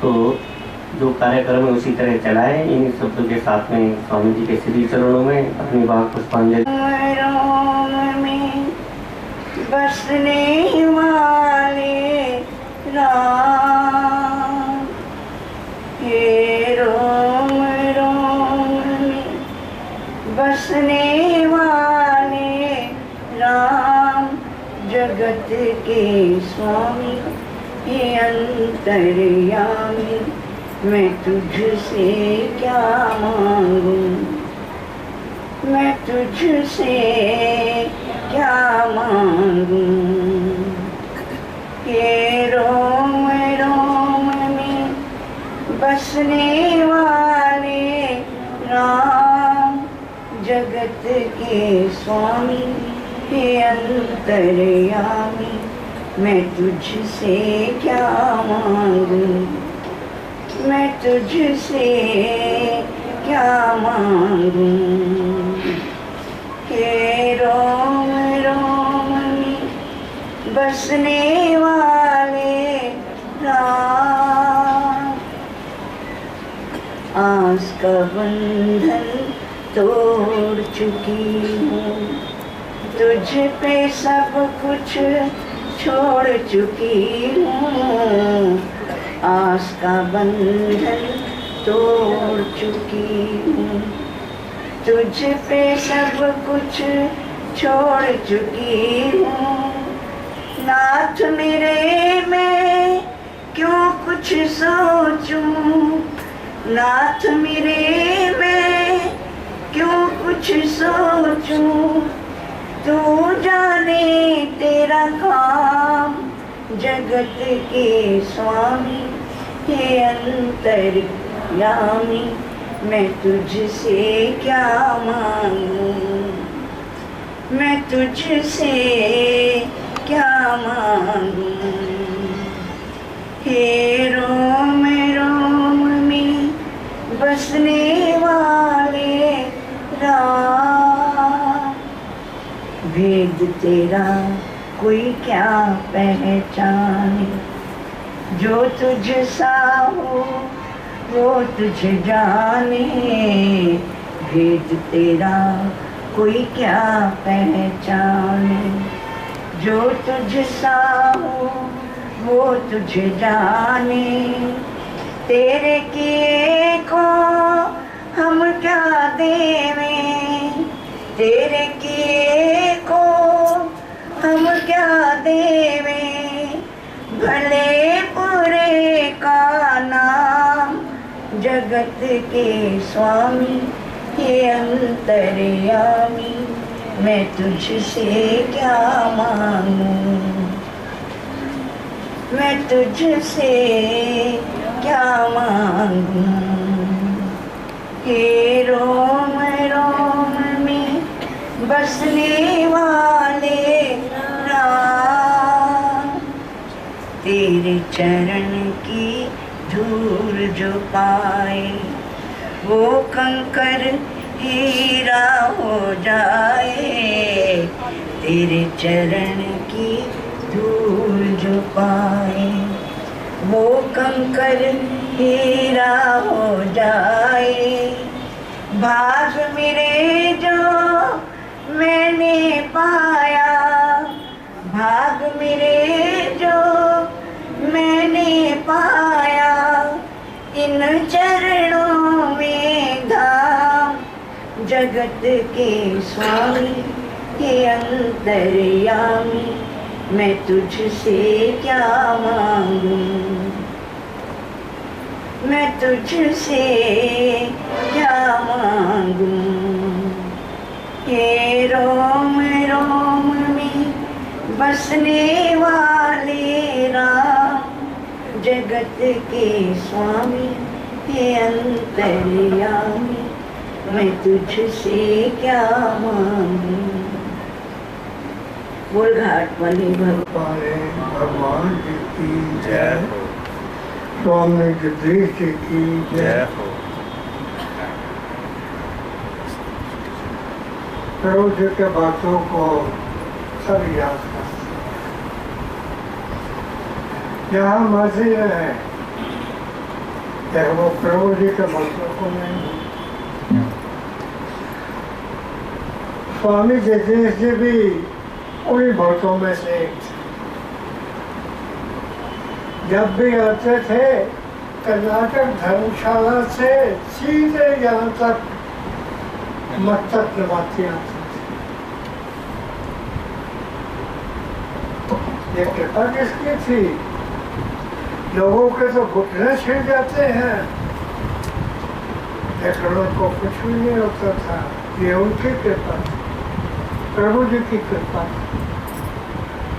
तो जो कार्यक्रम है उसी तरह चलाए। इन शब्दों के साथ में स्वामी जी के श्री चरणों में अपनी बात पुष्पांजलि। बसने वाले राम, हे रोम रोम में बसने वाले राम, जगत के स्वामी हे अंतर्यामी, मैं तुझसे क्या मांगूं, मैं तुझसे क्या मांगूं। हे रोम रोम में बसने वाले राम, जगत के स्वामी हे अंतर्यामी, मैं तुझसे क्या मांगूं, मैं तुझसे क्या मांगूं। हे रोम रोम में बसने वाले राम, आस का बंधन तोड़ चुकी हूँ, तुझ पे सब कुछ छोड़ चुकी हूँ, आस का बंधन तोड़ चुकी हूँ, तुझ पे सब कुछ छोड़ चुकी हूँ। नाथ मेरे मैं क्यों कुछ सोचूं, नाथ मेरे मैं क्यों कुछ सोचूं, तू जाने तेरा काम, जगत के स्वामी हे अंतर्यामी, मैं तुझसे क्या मांगूं, मैं तुझसे क्या मांगूं। हे रोम रोम में बसने वाले राम, भेद तेरा कोई क्या पहचाने, जो तुझ सा हो वो तुझ जाने, भेद तेरा कोई क्या पहचाने, जो तुझ सा हो वो तुझ जाने। तेरे किए को हम क्या देवें, तेरे किए को हम क्या देवें, भले बुरे का नाम, जगत के स्वामी हे अंतर्यामी, मैं तुझसे क्या मांगूं, मैं तुझसे क्या मांगूं। हे रोम रोम में बसने वाले राम, तेरे चरण की धूल जो पाए, वो कंकर हीरा हो जाए, तेरे चरण की धूल जो पाए, वो कंकर हीरा हो जाए। भाग मेरे जो मैंने पाया, भाग मेरे जो मैंने पाया, इन चरणों में धाम, जगत के स्वामी हे अंतर्यामी, मैं तुझसे क्या मांगूं, मैं तुझसे क्या मांगूं। हे रोम रोम में बसने वाले राम, जगत के स्वामी हे अंतर्यामी, मैं तुझसे क्या मांगूं। बोल घाट वाली भगवान जी की जय हो, स्वामी जगदीश जी की जय हो। प्रभु जी के बातों को सब याद कर, यहाँ मस्जिद है, लेकिन वो प्रभु जी के भक्तों को नहीं। स्वामी जगदीश जी भी उन्हीं भक्तों में से एक थे। जब भी आते थे कर्नाटक धर्मशाला से सीधे यहाँ तक मस्तक नवाते आते थे। ये कृपा किसकी थी? लोगों के तो घुटने छिड़ जाते हैं, लेकिन उनको कुछ भी नहीं होता था। ये उनकी कृपा, प्रभु जी की कृपा।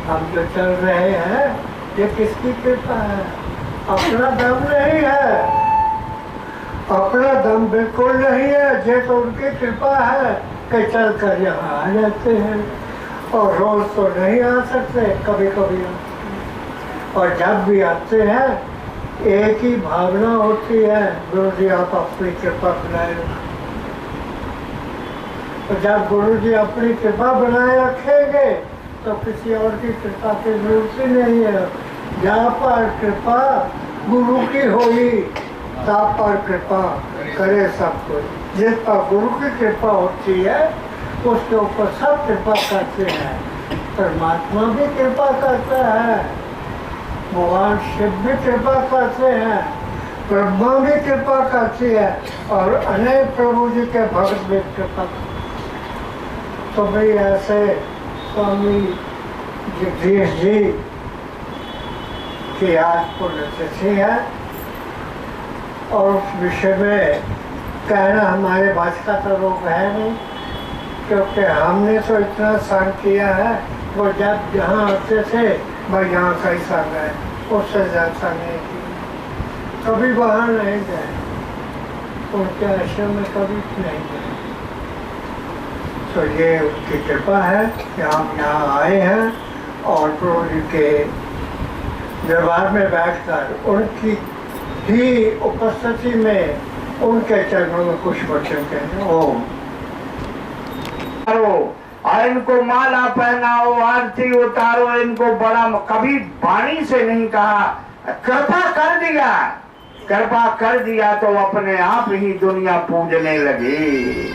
हम जो चल रहे हैं ये किसकी कृपा है? अपना दम नहीं है, अपना दम बिल्कुल नहीं है। ये तो उनकी कृपा है कि चल कर यहाँ आ जाते हैं, और रोज तो नहीं आ सकते, कभी कभी आते हैं। और जब भी आते हैं एक ही भावना होती है, गुरु जी आप अपनी कृपा बनाए रखें। तो जब गुरु जी अपनी कृपा बनाए रखेंगे तो किसी और की कृपा की जरूरत ही नहीं है। जहाँ पर कृपा गुरु की होगी तहाँ पर कृपा करे सब कुछ। जिस पर गुरु की कृपा होती है उसके ऊपर सब कृपा करते हैं। परमात्मा भी कृपा करता है, भगवान शिव भी कृपा करते हैं, ब्रह्मा भी कृपा करती है, और अनेक प्रभु जी के भक्त भी कृपा करते। तो भाई ऐसे स्वामी जगदीश जी की आज पुण्यतिथि है, और उस विषय में कहना हमारे बस का तो रोग है नहीं, क्योंकि हमने तो इतना सहन किया है। वो जब जहाँ आते थे भाई यहाँ का ही संग है, उससे ज़्यादा नहीं किया। कभी वहाँ नहीं गए, उनके आश्रम में कभी नहीं गए। तो ये उनकी कृपा है कि हम यहाँ आए हैं और प्रभु जी के दरबार में बैठकर उनकी ही उपस्थिति में उनके चरणों में कुछ वचन कहें। ओम। और इनको माला पहनाओ, आरती उतारो, इनको बड़ा कभी वाणी से नहीं कहा, कृपा कर दिया, कृपा कर दिया तो अपने आप ही दुनिया पूजने लगी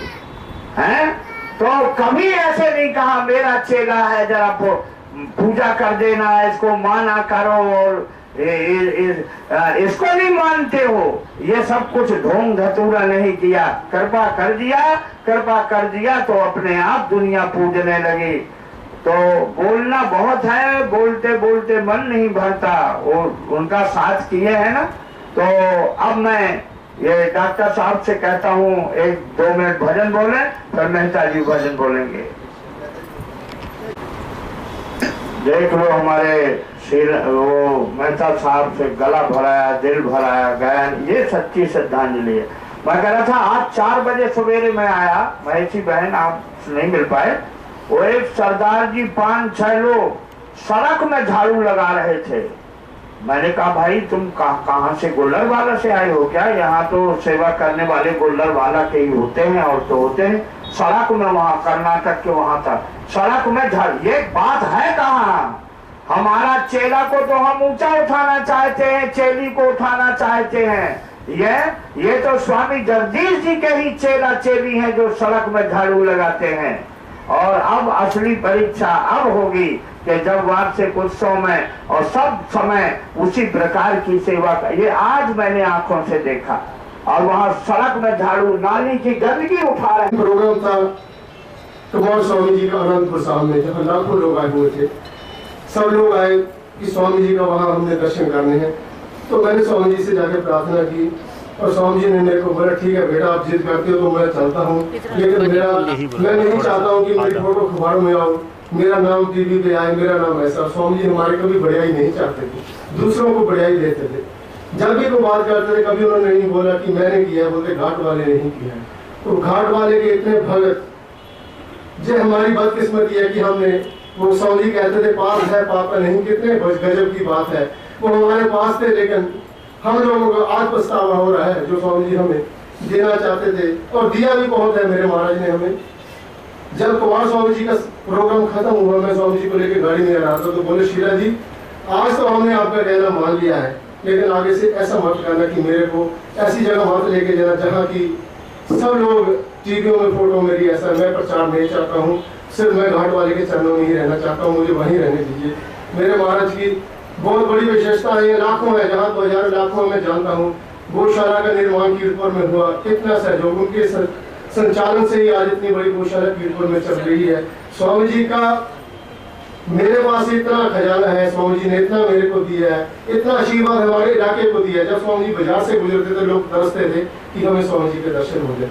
हैं। तो कभी ऐसे नहीं कहा मेरा चेला है जरा पूजा कर देना, इसको माना करो, और इसको नहीं मानते हो। ये सब कुछ ढोंग धतूरा नहीं किया, कृपा कर दिया, कृपा कर दिया तो अपने आप दुनिया पूजने लगी। तो बोलना बहुत है, बोलते बोलते मन नहीं भरता, और उनका साथ किए है ना। तो अब मैं ये डॉक्टर साहब से कहता हूँ 1-2 मिनट भजन बोले, फिर मेहता जी भजन बोलेंगे। देख लो हमारे वो मेहता साहब से गला भराया, दिल भराया, गायन, ये सच्ची श्रद्धांजलि है। मैं कह रहा था आज 4 बजे सवेरे में आया, महसी बहन आप नहीं मिल पाए। वो एक सरदार जी 5-6 लोग सड़क में झाड़ू लगा रहे थे। मैंने कहा भाई तुम कहाँ से, गोल्लर वाला से आए हो क्या? यहाँ तो सेवा करने वाले गोल्लर वाला के ही होते हैं, और तो होते हैं सड़क में, वहाँ कर्नाटक के वहाँ था सड़क में झाड़ू। ये बात है कहाँ? हमारा चेला को तो हम ऊंचा उठाना चाहते हैं, चेली को उठाना चाहते हैं। ये तो स्वामी जगदीश जी के ही चेला चेली हैं जो सड़क में झाड़ू लगाते हैं। और अब असली परीक्षा अब होगी कि जब वार्षिक उत्सव में और सब समय उसी प्रकार की सेवा का, ये आज मैंने आंखों से देखा। और वहाँ सड़क में झाड़ू, नाली की गंदगी उठा रहे। प्रोग्राम था कुमार स्वामी जी का अनंतपुर सामने, जहाँ लाखों लोग आए हुए थे। सब लोग आए कि स्वामी जी का वहाँ हमने दर्शन करने हैं। तो मैंने स्वामी जी से जाकर प्रार्थना की, और स्वामी जी ने मेरे को बोला ठीक है बेटा आप जिद करते हो तो मैं चलता हूँ, लेकिन मैं नहीं चाहता हूँ कि मेरी फोटो अखबारों में आओ, मेरा नाम टीवी पे आए, मेरा नाम ऐसा। स्वामी जी हमारे कभी बढ़ियाई नहीं चाहते थे, दूसरों को बढ़ियाई देते थे। जब भी को बात करते थे कभी उन्होंने नहीं बोला कि मैंने किया, बोलते घाट वाले नहीं किया। तो घाट वाले के इतने भगत, जो हमारी बदकिस्मती है कि हमने, वो स्वामी जी कहते थे पाप है पाप नहीं, कितने गजब की बात है, वो हमारे पास थे। लेकिन हम लोगों को आज पछतावा हो रहा है जो स्वामी जी हमें देना चाहते थे, और दिया भी बहुत है मेरे महाराज ने हमें। जब कुमार स्वामी जी का प्रोग्राम खत्म हुआ, मैं स्वामी जी को लेकर गाड़ी में आ रहा था, तो बोले शीला जी आज तो हमने आपका कहना मान लिया है, लेकिन आगे से ऐसा मत करना कि मेरे को ऐसी जगह मत लेके जाना जहाँ की सब लोग टीवियों में फोटो मेरी, ऐसा मैं प्रचार नहीं चाहता हूँ। सिर्फ मैं घाट वाले के चरणों में ही रहना चाहता हूँ, मुझे वहीं रहने दीजिए। मेरे महाराज की बहुत बड़ी विशेषता है, लाखों है, जहाँ 2000 लाखों में जानता हूँ। गौशाला का निर्माण कीर्तपुर में हुआ, कितना सहयोग उनके संचालन से ही आज इतनी बड़ी गौशाला कीर्तपुर में चल रही है। स्वामी जी का मेरे पास इतना खजाना है, स्वामी जी ने इतना मेरे को दिया है, इतना आशीर्वाद हमारे इलाके को दिया है। जब स्वामी जी बाजार से गुजरते थे लोग तरसते थे कि हमें स्वामी जी के दर्शन हो जाए।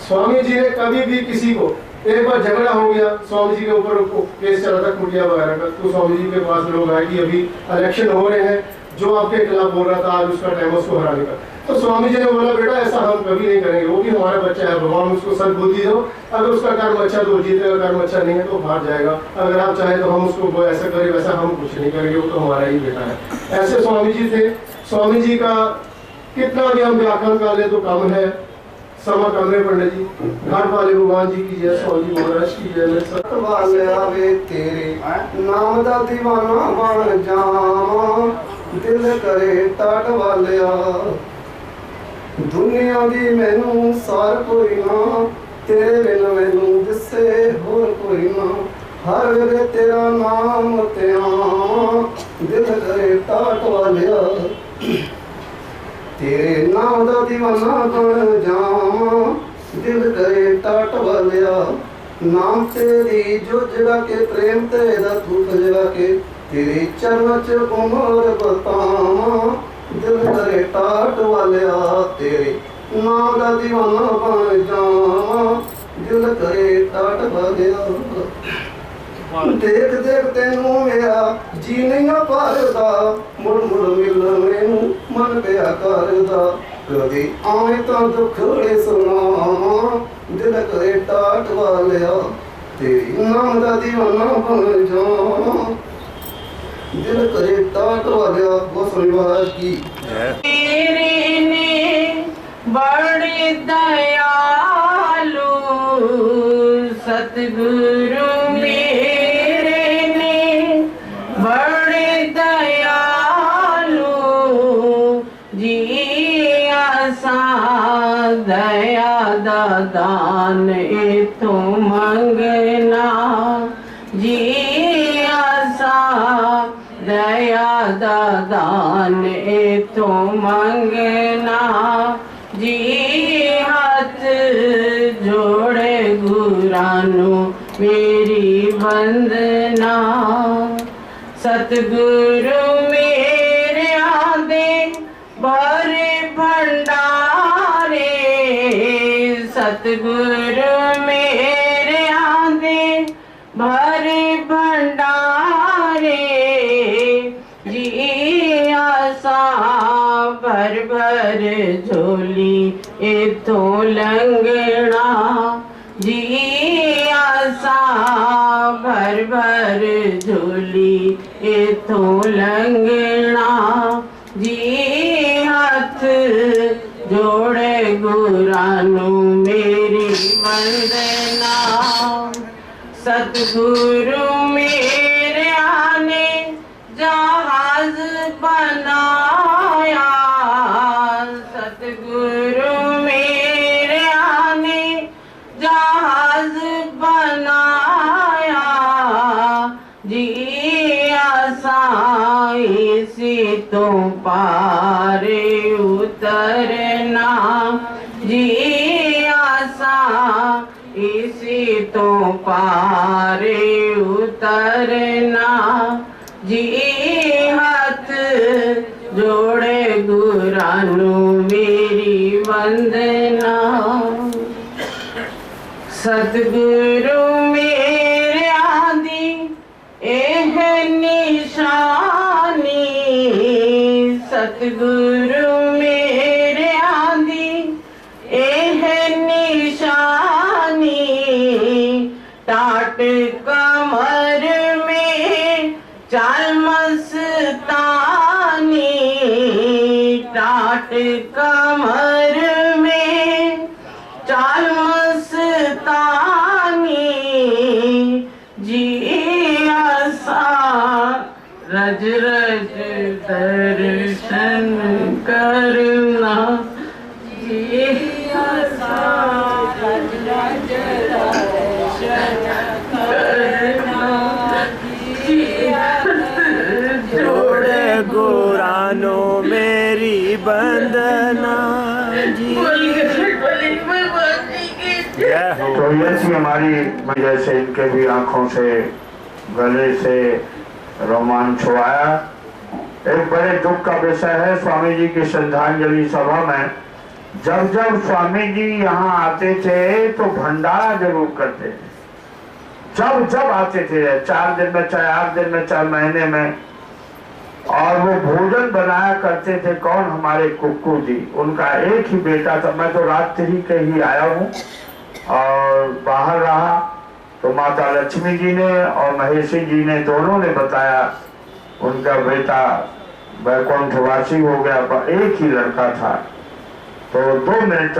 स्वामी जी ने कभी भी किसी को, एक बार झगड़ा हो गया स्वामी जी के ऊपर, केस चला था कुटिया वगैरह का, तो स्वामी जी के पास लोग आए कि अभी इलेक्शन हो रहे हैं, जो आपके खिलाफ बोल रहा था आज उसका टाइम उसको हराने का। तो स्वामी जी ने बोला बेटा ऐसा हम कभी नहीं करेंगे, वो भी हमारा बच्चा है, भगवान उसको सद्बुद्धि दो, अगर उसका कर्म अच्छा तो जीतेगा, कर्म अच्छा नहीं है तो हार जाएगा। अगर आप चाहें तो हम उसको ऐसा करें वैसा हम कुछ नहीं करेंगे, वो तो हमारा ही बेटा है। ऐसे स्वामी जी थे। स्वामी जी का कितना भी हम व्याख्यान कर ले तो कम है। समा कमरे पंडित जी, घाट वाले भगवान जी की जय, स्वामी जी महाराज की जय। वाले आवे तेरे नाम दा दीवाना बन जावां, दिल करे टाट वालिया। दुनिया दी मैनू सार कोई ना, तेरे बिन मैनू दिसे होर कोई ना। हर वे तेरा नाम ते आवां, दिल करे टाट वालिया। तेरे नाम दा दीवाना बन जावां, दिल करे टाट वालिया। नाम तेरी जो जगा के प्रेम तेरा धूप जगा के, तेरे चरण च उमर बतावां, दिल करे टाट वालिया। तेरे नाम दा दीवाना बन जावां, दिल करे टाट वालिया। देख देख तेनू मेरा जी नहीं भरदा, मुड़ मुड़ मिल मैनू मन पिया करदा। कदी आए तां दुखड़े सुनावां, दिल करे टाट वालिया। तेरी नाम दा दीवाना बन जावां, दिल करे टाट वालिया। गोस्वामी महाराज की तेरे ने बड़े दयालु सतगुरु मेरे ने बड़े दयालु जी। आसा दया दा दान इथों मंगना जी। आसा दया दा दान इथों मंगना जी। हाथ जोड़े गुरानू मेरी वंदना। सतगुरु मेरे आदे भरे भंडारे, सतगुरु मेरे आदे भरे भंडारे जी। आसा भर भर झोली इथों लंघना जी। आसा भर भर झोली इथों लंघना जी। हाथ जोड़े गुरानू मेरी वंदना। सतगुरु मेरे आने जहाज बनाया, सतगुरु मेरे आने जहाज बनाया जी। आसा इसी तो पारे उतरना जी। आसा इसी तो पारे उतरना जी। हाथ जोड़े गुरानू मेरी वंदना। सतगुरु मेरे आदि एह निशानी, सतगुरु मेरे आदि एह निशानी। टाट कमर में चाल मस्तानी, टाट कमर में चाल मस्तानी जी। आसा रज रज दर्शन करना जी जोड़े गुरानो मेरी बंदना जी। जय हो। तो ये थी हमारी वजह से इनके भी आंखों से गले से रोमांच आया। एक बड़े दुख का विषय है स्वामी जी की श्रद्धांजलि सभा में जब जब स्वामी जी यहाँ आते थे तो भंडारा जरूर करते थे। जब जब आते थे 4 दिन में चाहे 8 दिन में चाहे महीने में, और वो भोजन बनाया करते थे। कौन? हमारे कुक्कू जी। उनका एक ही बेटा था। मैं तो रात्रि के ही आया हूँ और बाहर रहा तो माता लक्ष्मी जी ने और महेशी जी ने दोनों ने बताया उनका बेटा वैकुंठवासी हो गया, पर एक ही लड़का था। तो 2 मिनट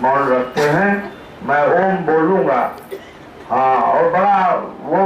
मौन रखते हैं, मैं ओम बोलूंगा। हाँ, और बड़ा वो